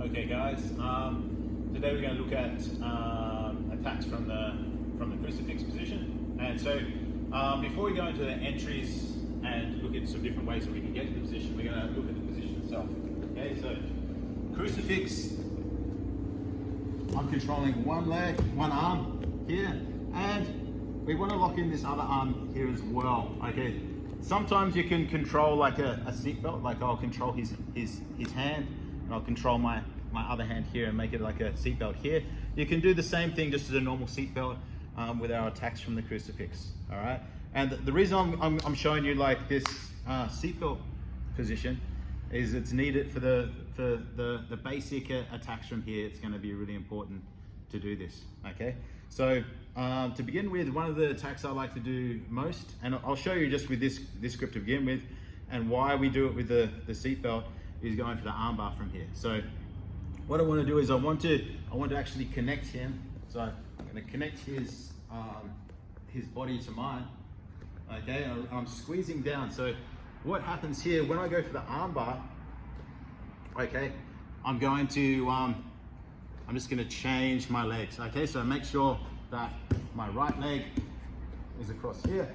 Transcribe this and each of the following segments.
Okay guys, today we're going to look at attacks from the crucifix position. And so before we go into the entries and look at some different ways that we can get to the position, we're going to look at the position itself. Okay, so crucifix, I'm controlling one leg, one arm here, and we want to lock in this other arm here as well. Okay, sometimes you can control like a seat belt, like I'll control his hand, and I'll control my other hand here and make it like a seat belt here. You can do the same thing just as a normal seat belt with our attacks from the crucifix. All right, and the reason I'm showing you like this seat belt position is it's needed for the basic attacks from here. It's going to be really important to do this. Okay, so to begin with, one of the attacks I like to do most, and I'll show you just with this grip to begin with, and why we do it with the seat belt, is going for the armbar from here. So what I want to do is I want to actually connect him. So I'm going to connect his body to mine. Okay, and I'm squeezing down. So what happens here when I go for the armbar? Okay, I'm just going to change my legs. Okay, so make sure that my right leg is across here,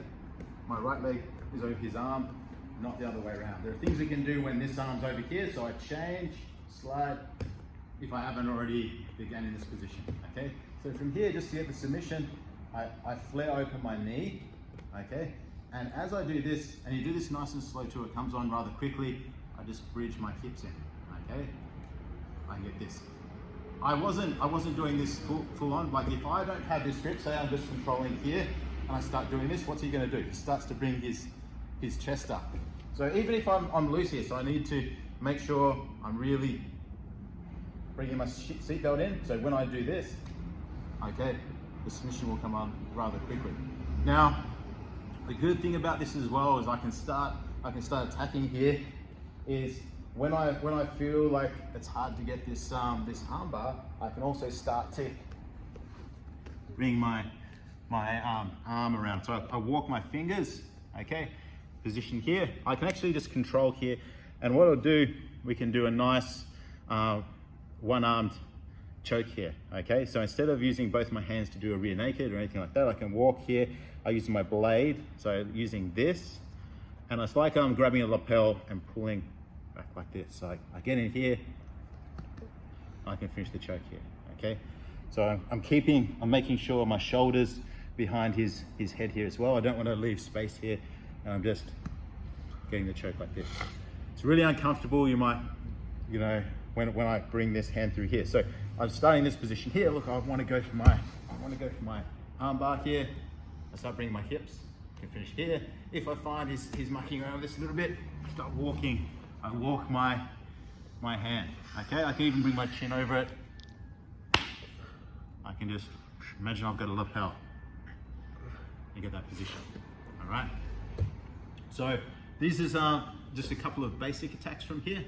my right leg is over his arm, not the other way around. There are things we can do when this arm's over here, so I change, slide, if I haven't already begun in this position. Okay, so from here, just to get the submission, I flare open my knee. Okay, and as I do this, and you do this nice and slow too, it comes on rather quickly, I just bridge my hips in. Okay, I can get this. I wasn't doing this full on. Like if I don't have this grip, say I'm just controlling here, and I start doing this, what's he going to do? He starts to bring his chest up. So even if I'm loose here, so I need to make sure I'm really bringing my seatbelt in. So when I do this, okay, the submission will come on rather quickly. Now, the good thing about this as well is I can start attacking here. Is when I feel like it's hard to get this armbar, I can also start to bring my arm around. So I walk my fingers, okay, position here. I can actually just control here, and what I'll do, we can do a nice one-armed choke here. Okay, so instead of using both my hands to do a rear naked or anything like that, I can walk here. I use my blade, so using this, and it's like I'm grabbing a lapel and pulling back like this. So I get in here, I can finish the choke here. Okay, so I'm making sure my shoulders behind his head here as well. I don't want to leave space here, and I'm just getting the choke like this. It's really uncomfortable. You might, when I bring this hand through here. So I'm starting this position here. Look, I want to go for my arm bar here. I start bringing my hips. I can finish here. If I find he's mucking around this a little bit, I start walking. I walk my hand. Okay, I can even bring my chin over it. I can just imagine I've got a lapel. You get that position. All right. So this is just a couple of basic attacks from here.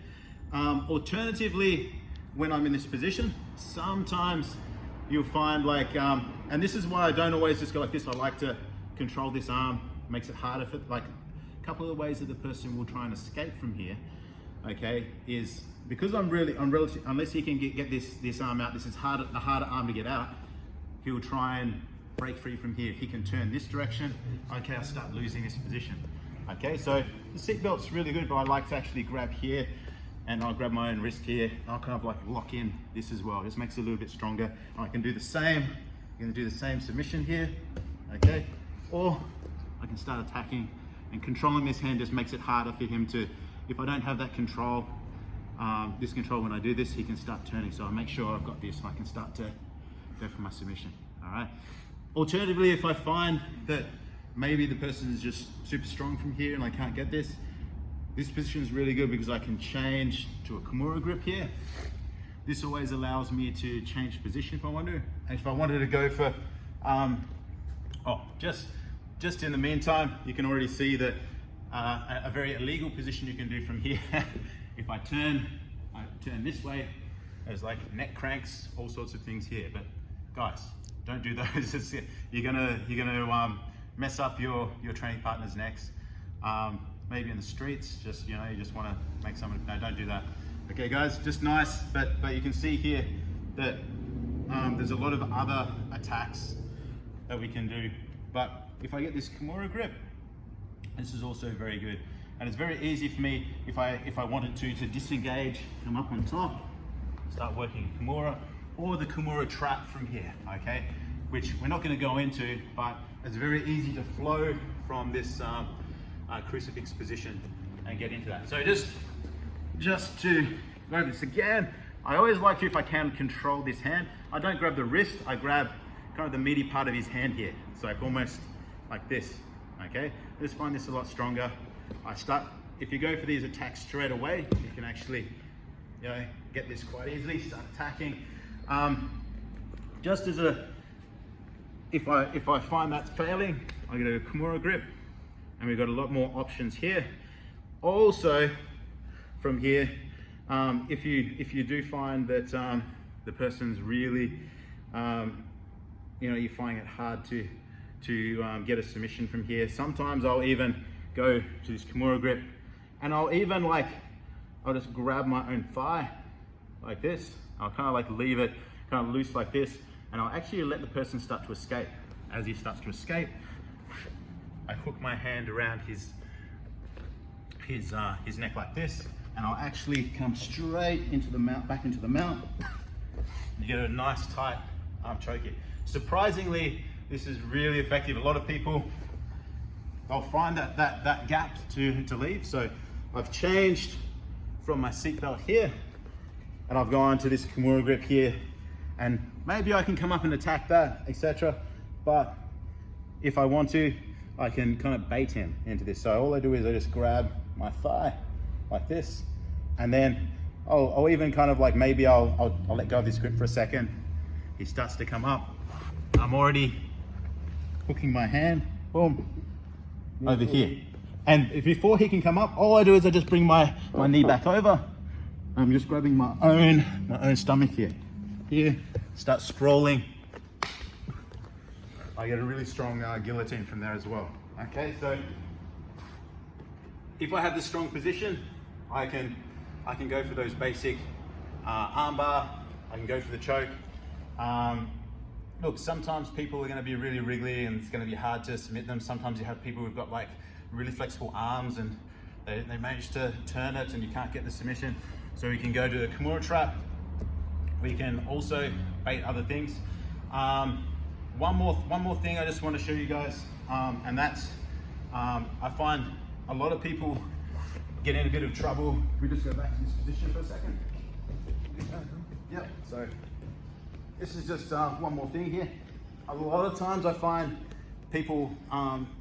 Alternatively, when I'm in this position, sometimes you'll find like, and this is why I don't always just go like this. I like to control this arm. Makes it harder for, like, a couple of ways that the person will try and escape from here. Okay, is because unless he can get this arm out, this is the harder arm to get out. He'll try and break free from here. If he can turn this direction, okay, I'll start losing this position. Okay, so the seat belt's really good, but I like to actually grab here, and I'll grab my own wrist here. I'll kind of like lock in this as well. Just makes it a little bit stronger. And I can do the same. I'm going to do the same submission here. Okay, or I can start attacking, and controlling this hand just makes it harder for him to. If I don't have that control, this control, when I do this, he can start turning. So I make sure I've got this, and I can start to go for my submission. All right. Alternatively, if I find that maybe the person is just super strong from here and I can't get this position is really good because I can change to a Kimura grip here. This always allows me to change position if I want to. And if I wanted to go for, just in the meantime, you can already see that a very illegal position you can do from here. If I turn this way, there's like neck cranks, all sorts of things here. But guys, don't do those. You're gonna mess up your training partner's necks. Maybe in the streets, you just want to make someone. No, don't do that. Okay guys, just nice, but you can see here that there's a lot of other attacks that we can do. But if I get this Kimura grip, this is also very good. And it's very easy for me, if I wanted to disengage, come up on top, start working Kimura, or the Kimura trap from here, okay? Which we're not gonna go into, but it's very easy to flow from this crucifix position and get into that. So just to go over this again, I always like to, if I can, control this hand. I don't grab the wrist, I grab kind of the meaty part of his hand here. So like almost like this, okay? I just find this a lot stronger. If you go for these attacks straight away, you can actually, you know, get this quite easily, start attacking. Just as if I find that's failing, I get a Kimura grip, and we've got a lot more options here. Also, from here, if you do find that the person's really, you know, you're finding it hard to get a submission from here, sometimes I'll even go to this Kimura grip, and I'll just grab my own thigh like this. I'll kind of like leave it kind of loose like this, and I'll actually let the person start to escape. As he starts to escape, I hook my hand around his neck like this, and I'll actually come straight into the mount, back into the mount. You get a nice tight arm choke here. Surprisingly, this is really effective. A lot of people, they'll find that gap to leave. So I've changed from my seatbelt here, and I've gone to this Kimura grip here, and maybe I can come up and attack that, etc. But if I want to, I can kind of bait him into this. So all I do is I just grab my thigh like this, and then I'll even kind of like, maybe I'll let go of this grip for a second. He starts to come up. I'm already hooking my hand, boom, over here. And before he can come up, all I do is I just bring my knee back over. I'm just grabbing my own stomach here, start sprawling. I get a really strong guillotine from there as well. Okay, so if I have this strong position, I can go for those basic armbar. I can go for the choke. Look, sometimes people are going to be really wriggly, and it's going to be hard to submit them. Sometimes you have people who've got like really flexible arms, and they manage to turn it, and you can't get the submission. So we can go to the Kimura trap. We can also bait other things. One more thing I just want to show you guys, and that's, I find a lot of people get in a bit of trouble. We just go back to this position for a second. Yep, so this is just one more thing here. A lot of times I find people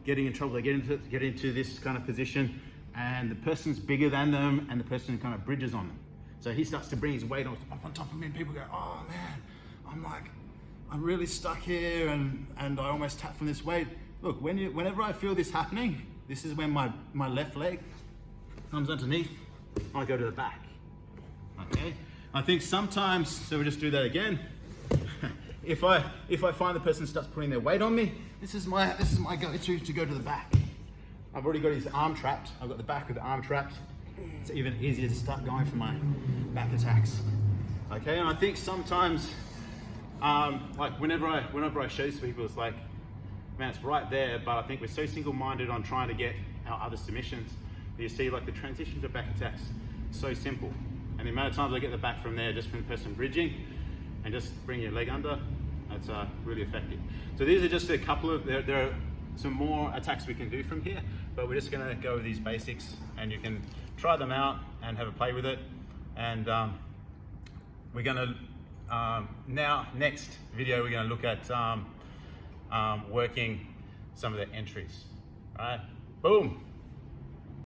getting in trouble. They get into this kind of position, and the person's bigger than them, and the person kind of bridges on them. So he starts to bring his weight up on top of me, and people go, oh man, I'm really stuck here, and I almost tap from this weight. Look, whenever I feel this happening, this is when my left leg comes underneath, I go to the back, okay? I think sometimes, so we'll just do that again. If I find the person starts putting their weight on me, this is my go-to to go to the back. I've already got his arm trapped. I've got the back of the arm trapped. It's even easier to start going for my back attacks. Okay, and I think sometimes, like whenever I show this to people, it's like, man, it's right there, but I think we're so single-minded on trying to get our other submissions. You see, like the transition to back attacks, so simple. And the amount of times I get the back from there, just from the person bridging, and just bring your leg under, that's really effective. So these are just a couple of, there are some more attacks we can do from here, but we're just gonna go with these basics, and you can try them out and have a play with it. And we're gonna, next video, we're gonna look at working some of the entries. All right, boom.